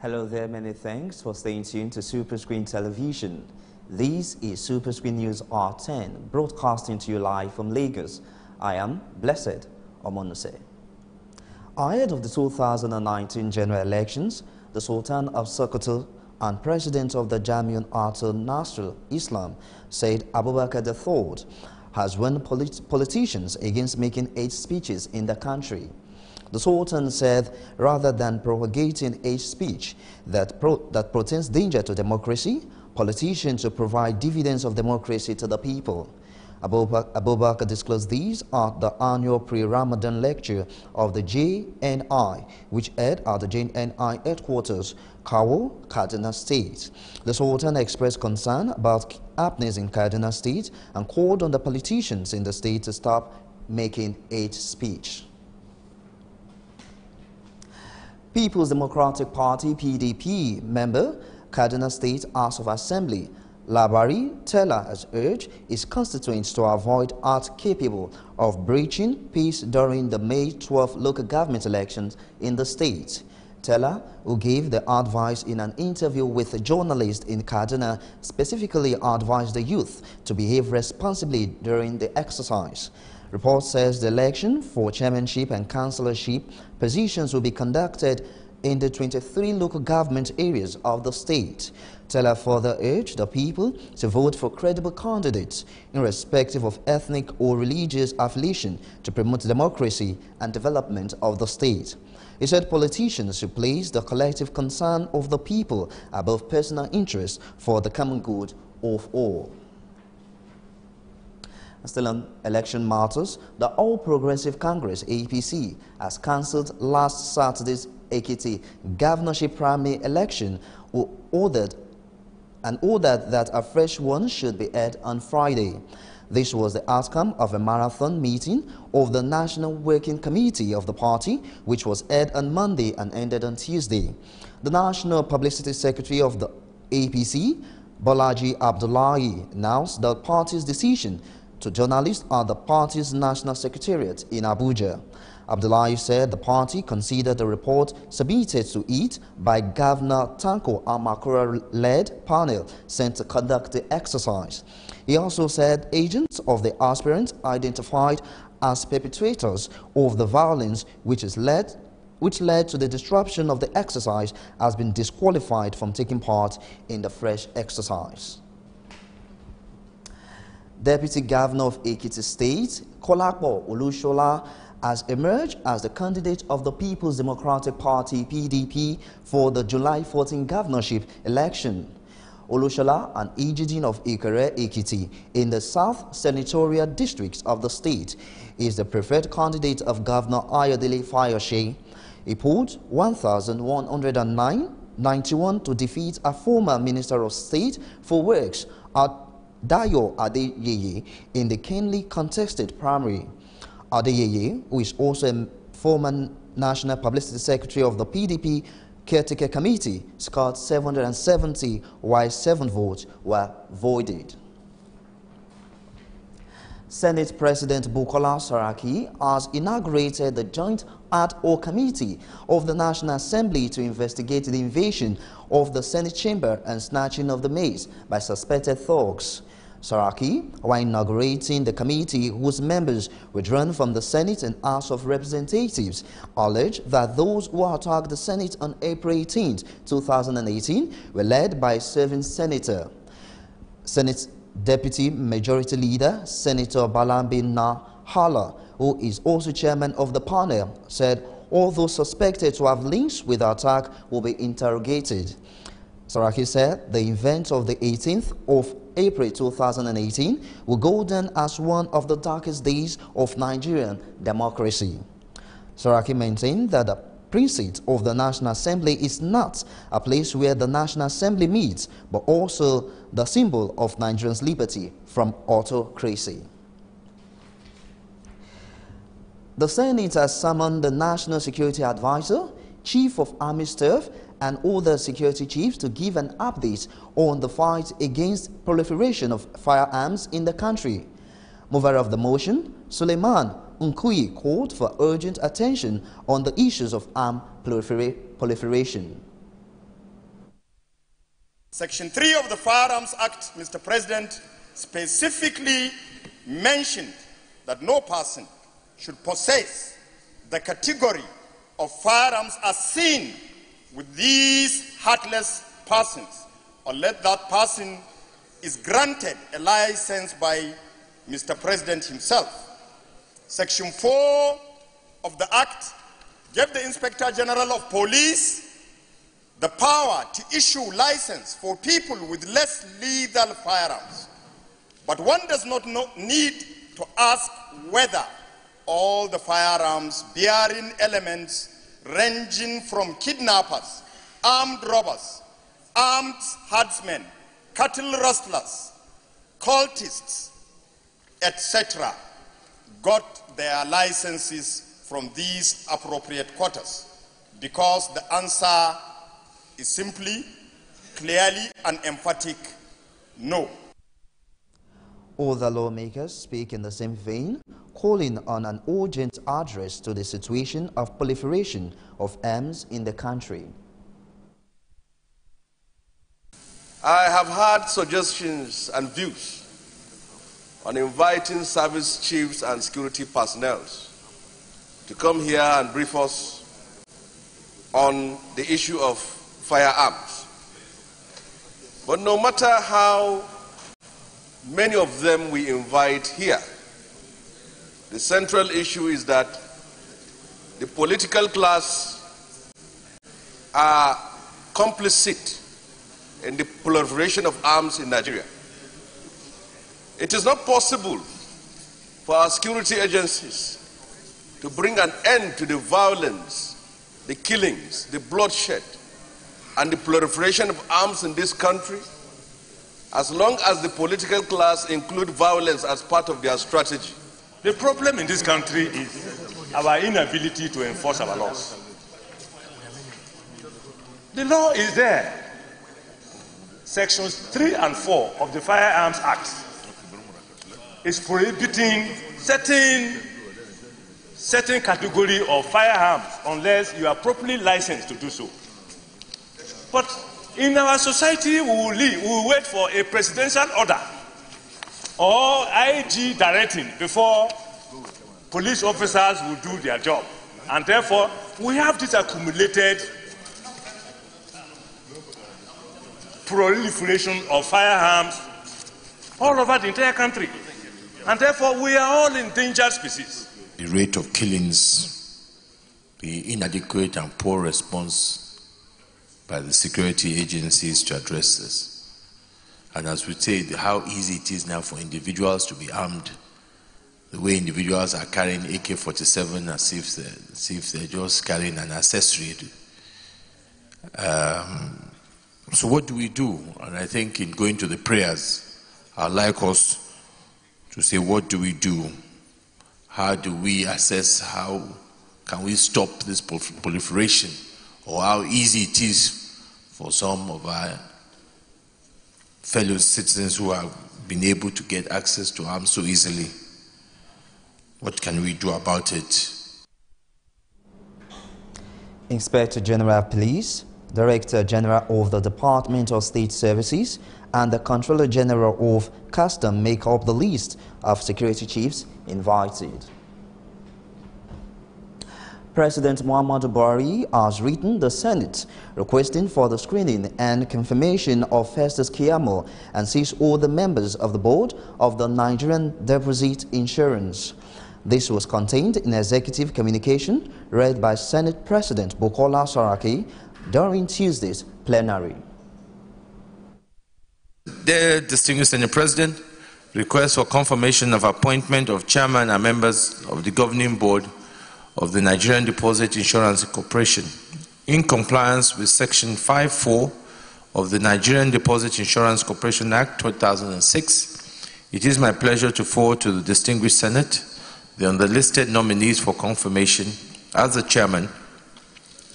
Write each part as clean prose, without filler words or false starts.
Hello there, many thanks for staying tuned to Superscreen Television. This is Superscreen News R10, broadcasting to you live from Lagos. I am Blessed Omonose. Ahead of the 2019 general elections, the Sultan of Sokoto and President of the Jamiat Nasrul Islam, Said Abubakar III, has warned politicians against making hate speeches in the country. The Sultan said rather than propagating hate speech that portends danger to democracy, politicians should provide dividends of democracy to the people. Abubakar disclosed these at the annual pre-Ramadan lecture of the JNI, which held at the JNI headquarters, Kawo, Kaduna State. The Sultan expressed concern about happenings in Kaduna State and called on the politicians in the state to stop making hate speech. People's Democratic Party (PDP) member, Kaduna State House of Assembly, Labari Tella has urged his constituents to avoid acts capable of breaching peace during the May 12 local government elections in the state. Tella, who gave the advice in an interview with a journalist in Kaduna, specifically advised the youth to behave responsibly during the exercise. Report says the election for chairmanship and councillorship positions will be conducted in the 23 local government areas of the state. Teller further urged the people to vote for credible candidates irrespective of ethnic or religious affiliation to promote democracy and development of the state. He said politicians should place the collective concern of the people above personal interests for the common good of all. Still on election matters, the All Progressive Congress (APC) has cancelled last Saturday's Ekiti governorship primary election, ordered that a fresh one should be held on Friday. This was the outcome of a marathon meeting of the National Working Committee of the party, which was held on Monday and ended on Tuesday. The National Publicity Secretary of the APC, Bolaji Abdullahi, announced the party's decision to journalists at the party's National Secretariat in Abuja. Abdullahi said the party considered the report submitted to it by Governor Tanko Amakura-led panel sent to conduct the exercise. He also said agents of the aspirants identified as perpetrators of the violence which led to the disruption of the exercise has been disqualified from taking part in the fresh exercise. Deputy Governor of Ekiti State, Kolapo Olushola, has emerged as the candidate of the People's Democratic Party (PDP) for the July 14 governorship election. Olushola, an Ijidin of Ikere Ekiti in the South Senatorial districts of the state, is the preferred candidate of Governor Ayodele Fayose. He pulled 1,191 to defeat a former Minister of State for Works at Dayo Adeyeye in the keenly contested primary. Adeyeye, who is also a former National Publicity Secretary of the PDP Caretaker Committee, scored 770, while 7 votes were voided. Senate President Bukola Saraki has inaugurated the joint ad hoc committee of the National Assembly to investigate the invasion of the Senate chamber and snatching of the maize by suspected thugs. Saraki, while inaugurating the committee, whose members were drawn from the Senate and House of Representatives, alleged that those who attacked the Senate on April 18, 2018 were led by a serving senator. Senate Deputy Majority Leader, Senator Balambi Hala, who is also chairman of the panel, said all those suspected to have links with the attack will be interrogated. Saraki said the event of the 18th of April 2018 will go down as one of the darkest days of Nigerian democracy. Saraki maintained that the precinct of the National Assembly is not a place where the National Assembly meets, but also the symbol of Nigerians' liberty from autocracy. The Senate has summoned the National Security Advisor, Chief of Army Staff, and other security chiefs to give an update on the fight against proliferation of firearms in the country. Mover of the motion, Suleiman Nkuyi, called for urgent attention on the issues of arms proliferation. Section 3 of the Firearms Act, Mr. President, specifically mentioned that no person should possess the category of firearms as seen with these heartless persons unless that person is granted a license by Mr. President himself. Section 4 of the Act gave the Inspector General of Police the power to issue license for people with less lethal firearms. But one does not need to ask whether all the firearms bearing elements ranging from kidnappers, armed robbers, armed herdsmen, cattle rustlers, cultists, etc., got their licenses from these appropriate quarters, because the answer is simply, clearly and emphatic, no. Other lawmakers speak in the same vein, calling on an urgent address to the situation of proliferation of arms in the country. I have had suggestions and views on inviting service chiefs and security personnel to come here and brief us on the issue of firearms. But no matter how many of them we invite here, the central issue is that the political class are complicit in the proliferation of arms in Nigeria. It is not possible for our security agencies to bring an end to the violence, the killings, the bloodshed, and the proliferation of arms in this country as long as the political class include violence as part of their strategy. The problem in this country is our inability to enforce our laws. The law is there. Sections 3 and 4 of the Firearms Act is prohibiting certain category of firearms unless you are properly licensed to do so. But in our society, we will wait for a presidential order or IG directing before police officers will do their job. And therefore, we have this accumulated proliferation of firearms all over the entire country. And therefore, we are all endangered species. The rate of killings, the inadequate and poor response by the security agencies to address this. And as we say, how easy it is now for individuals to be armed, the way individuals are carrying AK-47 as if they're just carrying an accessory. So what do we do? And I think in going to the prayers, I'd like us to say, what do we do? How do we assess, how can we stop this proliferation? Or how easy it is for some of our fellow citizens who have been able to get access to arms so easily. What can we do about it? Inspector General of Police, Director General of the Department of State Services, and the Controller General of Customs make up the list of security chiefs invited. President Muhammadu Buhari has written the Senate requesting for the screening and confirmation of Festus Keyamo and 6 other members of the board of the Nigerian Deposit Insurance. This was contained in executive communication read by Senate President Bukola Saraki during Tuesday's plenary. The distinguished Senate President requests for confirmation of appointment of chairman and members of the governing board of the Nigerian Deposit Insurance Corporation. In compliance with Section 5(4) of the Nigerian Deposit Insurance Corporation Act 2006, it is my pleasure to forward to the distinguished Senate the underlisted nominees for confirmation as the chairman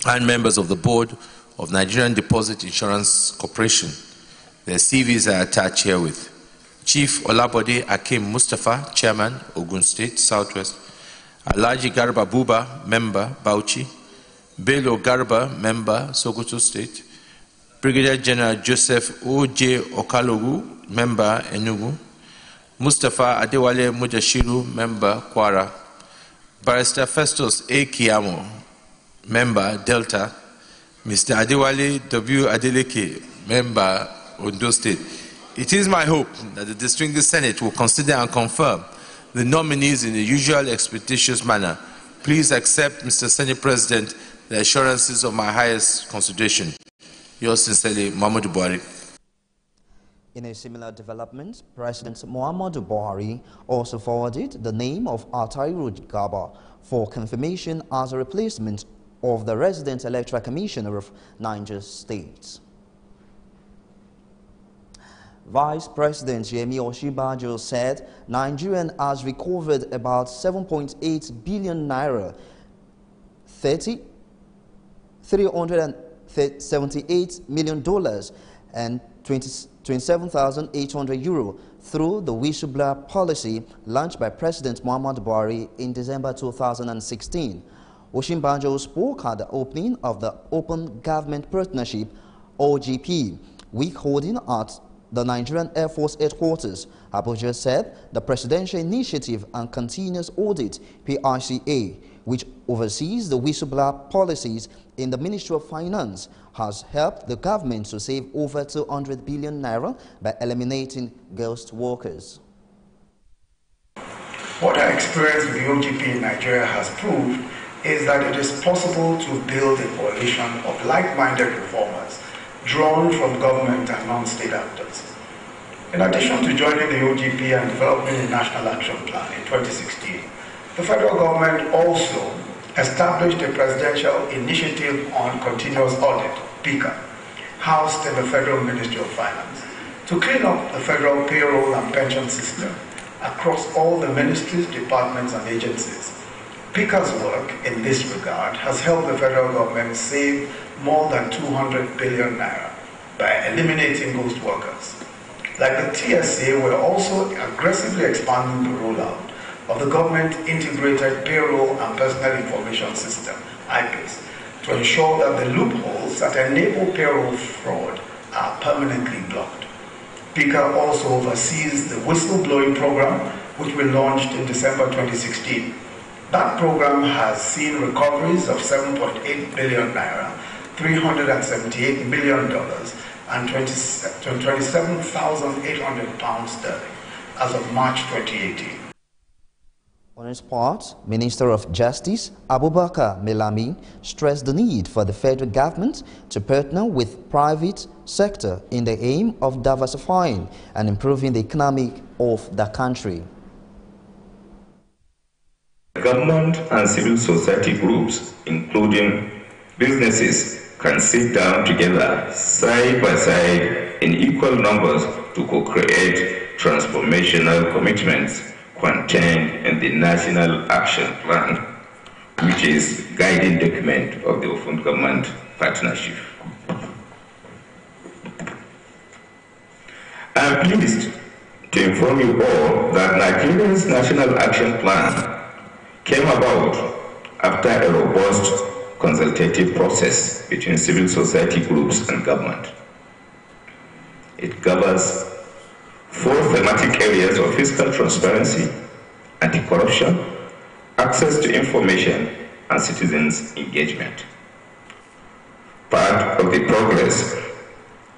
and members of the board of Nigerian Deposit Insurance Corporation. Their CVs are attached herewith. Chief Olabode Akim Mustafa, Chairman, Ogun State, Southwest. Alhaji Garba Buba, Member, Bauchi. Bello Garba, Member, Sokoto State. Brigadier General Joseph O.J. Okalogu, Member, Enugu, Mustafa Adewale Mujashiru, Member, Kwara, Barrister Festus A. Kiamo, Member, Delta, Mr. Adewale W. Adeleke, Member, Ondo State. It is my hope that the Distinguished Senate will consider and confirm the nominees in the usual expeditious manner. Please accept, Mr. Senate President, the assurances of my highest consideration. Yours sincerely, Muhammadu Buhari. In a similar development, President Muhammadu Buhari also forwarded the name of Altairu Gaba for confirmation as a replacement of the Resident Electoral Commissioner of Niger State. Vice President Yemi Osinbajo said Nigeria has recovered about 7.8 billion naira, $378 million and 27,800 euro through the whistleblower policy launched by President Muhammadu Buhari in December 2016. Osinbajo spoke at the opening of the Open Government Partnership (OGP) week holding at the Nigerian Air Force Headquarters. Abuja said the Presidential Initiative and Continuous Audit (PICA), which oversees the whistleblower policies in the Ministry of Finance, has helped the government to save over 200 billion naira by eliminating ghost workers. What our experience with the OGP in Nigeria has proved is that it is possible to build a coalition of like-minded reformers drawn from government and non-state actors. In addition to joining the OGP and developing a National Action Plan in 2016, the federal government also established a Presidential Initiative on Continuous Audit, PICA, housed in the Federal Ministry of Finance, to clean up the federal payroll and pension system across all the ministries, departments, and agencies. PICA's work in this regard has helped the federal government save more than 200 billion naira by eliminating ghost workers. Like the TSA, we're also aggressively expanding the rollout of the Government Integrated Payroll and Personal Information System, IPIS, to ensure that the loopholes that enable payroll fraud are permanently blocked. PICA also oversees the whistleblowing program, which we launched in December 2016. That program has seen recoveries of 7.8 billion naira, $378 million, and 27,800 pounds sterling as of March 2018. On his part, Minister of Justice Abubakar Malami stressed the need for the federal government to partner with private sector in the aim of diversifying and improving the economy of the country. Government and civil society groups, including businesses, can sit down together side by side in equal numbers to co-create transformational commitments contained in the National Action Plan, which is guiding document of the Open Government Partnership. I am pleased to inform you all that Nigeria's National Action Plan came about after a robust consultative process between civil society groups and government. It covers 4 thematic areas of fiscal transparency, anti-corruption, access to information, and citizens' engagement. Part of the progress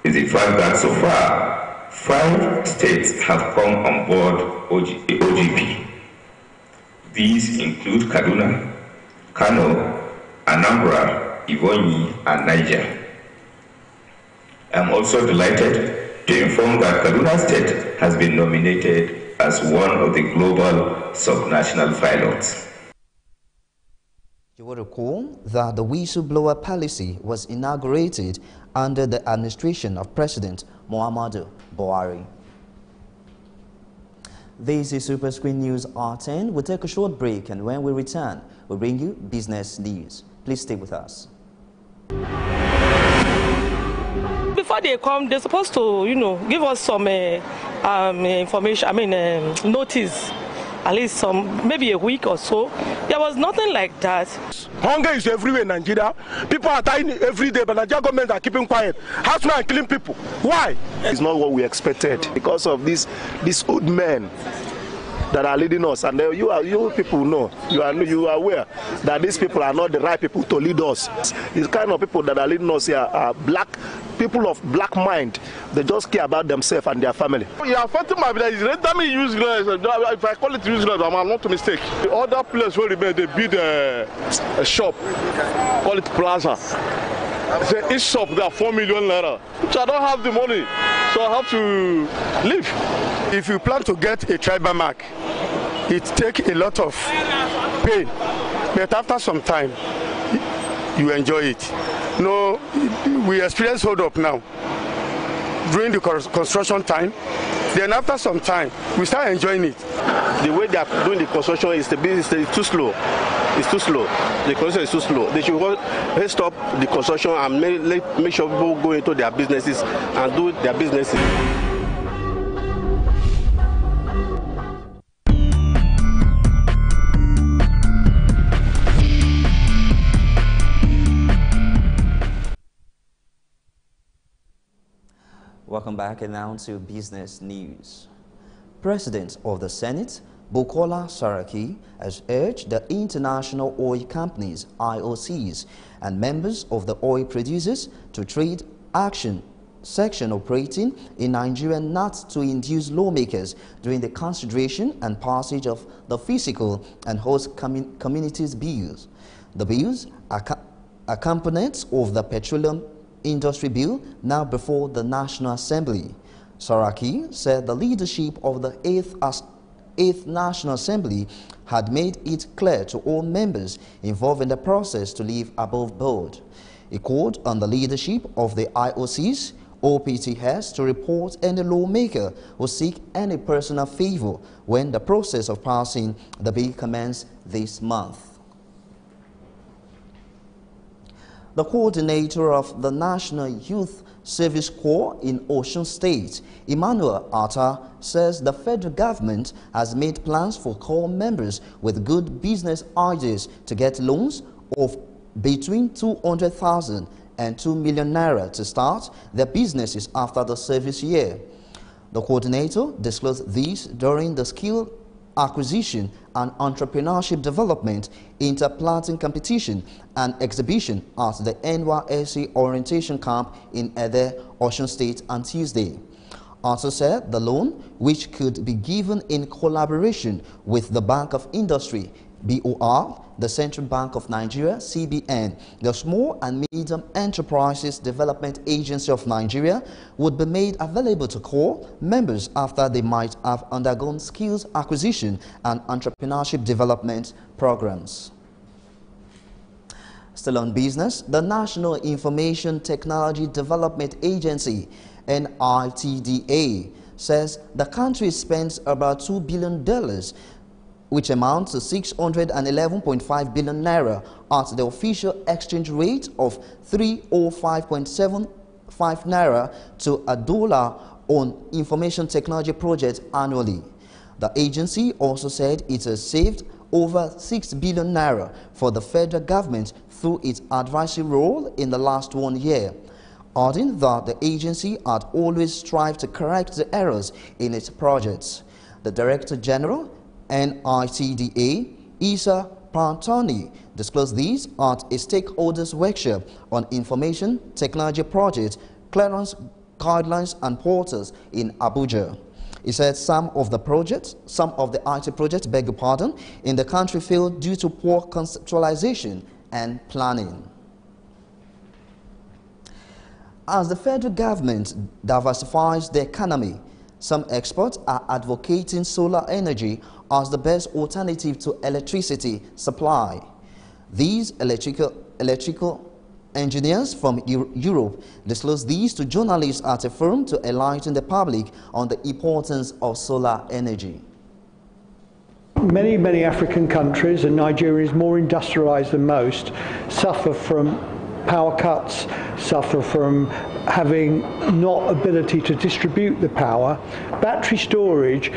is the fact that so far, 5 states have come on board OGP. These include Kaduna, Kano, Anambra, Ebonyi, and Niger. I'm also delighted to inform that Kaduna State has been nominated as one of the global subnational pilots. You will recall that the whistleblower policy was inaugurated under the administration of President Muhammadu Buhari. This is Superscreen News R10. We'll take a short break, and when we return, we'll bring you business news. Please stay with us. Before they come, they're supposed to, give us some information, notice. at least maybe a week or so. There was nothing like that. Hunger is everywhere in Nigeria. People are dying every day, but Nigeria government are keeping quiet. Housemen are killing people. Why? It's not what we expected because of these old men that are leading us, and you people know, you are aware that these people are not the right people to lead us. These kind of people that are leading us here are people of black mind. They just care about themselves and their family. You are affecting my village. Let me use if I call it useless, I'm not a mistake. The other place where they build a shop, call it plaza. Say each shop there 4 million naira, which I don't have the money, so I have to leave. If you plan to get a tribal mark, it takes a lot of pain, but after some time, you enjoy it. No, we experience hold up now during the construction time. Then after some time, we start enjoying it. The way they are doing the construction is too slow. It's too slow. The construction is too slow. They should stop the construction and make sure people go into their businesses and do their businesses. Welcome back, and now to business news. President of the Senate, Bukola Saraki, has urged the international oil companies, IOCs, and members of the Oil Producers to Trade Action section operating in Nigeria not to induce lawmakers during the consideration and passage of the Fiscal and Host Communities Bills. The bills are components of the Petroleum Industry Bill now before the National Assembly. Saraki said the leadership of the 8th National Assembly had made it clear to all members involved in the process to leave above board. He called on the leadership of the IOCs, OPTs, to report any lawmaker who seek any personal favor when the process of passing the bill commences this month. The coordinator of the National Youth Service Corps in Osun State, Emmanuel Atta, says the federal government has made plans for corps members with good business ideas to get loans of between 200,000 and 2 million naira to start their businesses after the service year. The coordinator disclosed this during the Skill Acquisition and Entrepreneurship Development Interplanting Competition and Exhibition at the NYSC Orientation Camp in Ede, Osun State on Tuesday. Also said the loan, which could be given in collaboration with the Bank of Industry, BOR, the Central Bank of Nigeria, CBN, the Small and Medium Enterprises Development Agency of Nigeria, would be made available to corps members after they might have undergone skills acquisition and entrepreneurship development programs. Still on business, the National Information Technology Development Agency, NITDA, says the country spends about $2 billion, which amounts to 611.5 billion naira at the official exchange rate of 305.75 naira to $1 on information technology projects annually. The agency also said it has saved over 6 billion naira for the federal government through its advisory role in the last 1 year, adding that the agency had always strived to correct the errors in its projects. The Director General, NITDA, Isa Pantani, disclosed these at a stakeholders workshop on information technology projects, clearance guidelines and portals in Abuja. He said some of the IT projects, in the country failed due to poor conceptualization and planning. As the federal government diversifies the economy, some experts are advocating solar energy as the best alternative to electricity supply. These electrical engineers from Europe disclosed these to journalists at a forum to enlighten the public on the importance of solar energy. Many African countries, and Nigeria is more industrialized than most, suffer from power cuts, suffer from having not ability to distribute the power. Battery storage,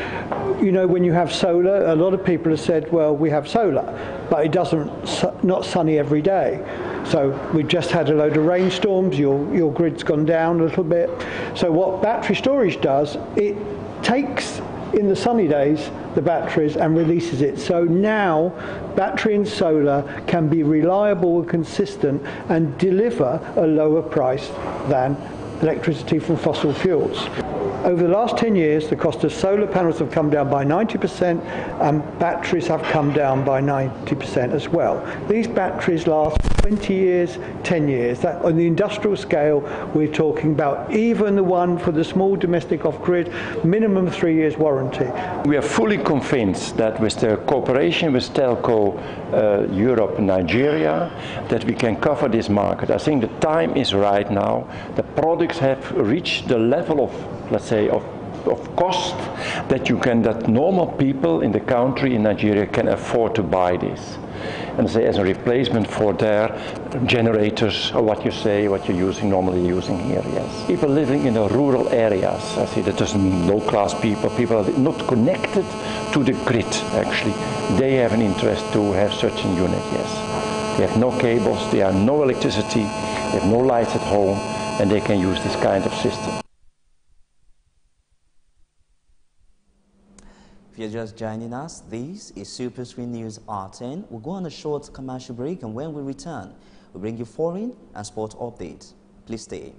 you know, when you have solar, a lot of people have said, well, we have solar, but it not sunny every day. So we've just had a load of rainstorms, your grid's gone down a little bit. So what battery storage does, it takes in the sunny days the batteries and releases it. So now battery and solar can be reliable and consistent and deliver a lower price than electricity from fossil fuels. Over the last 10 years, the cost of solar panels have come down by 90% and batteries have come down by 90% as well. These batteries last 20 years, 10 years. That, on the industrial scale, we're talking about even the one for the small domestic off-grid, minimum 3 years warranty. We are fully convinced that with the cooperation with Telco Europe and Nigeria, that we can cover this market. I think the time is right now. The products have reached the level of, let's say, of cost that normal people in the country in Nigeria can afford to buy this. And say as a replacement for their generators, or what you're normally using here, yes. People living in the rural areas, I say that doesn't mean low-class people are not connected to the grid, actually. They have an interest to have such a unit, yes. They have no cables, they have no electricity, they have no lights at home, and they can use this kind of system. If you're just joining us, this is Superscreen News R10. We'll go on a short commercial break, and when we return, we'll bring you foreign and sport updates. Please stay.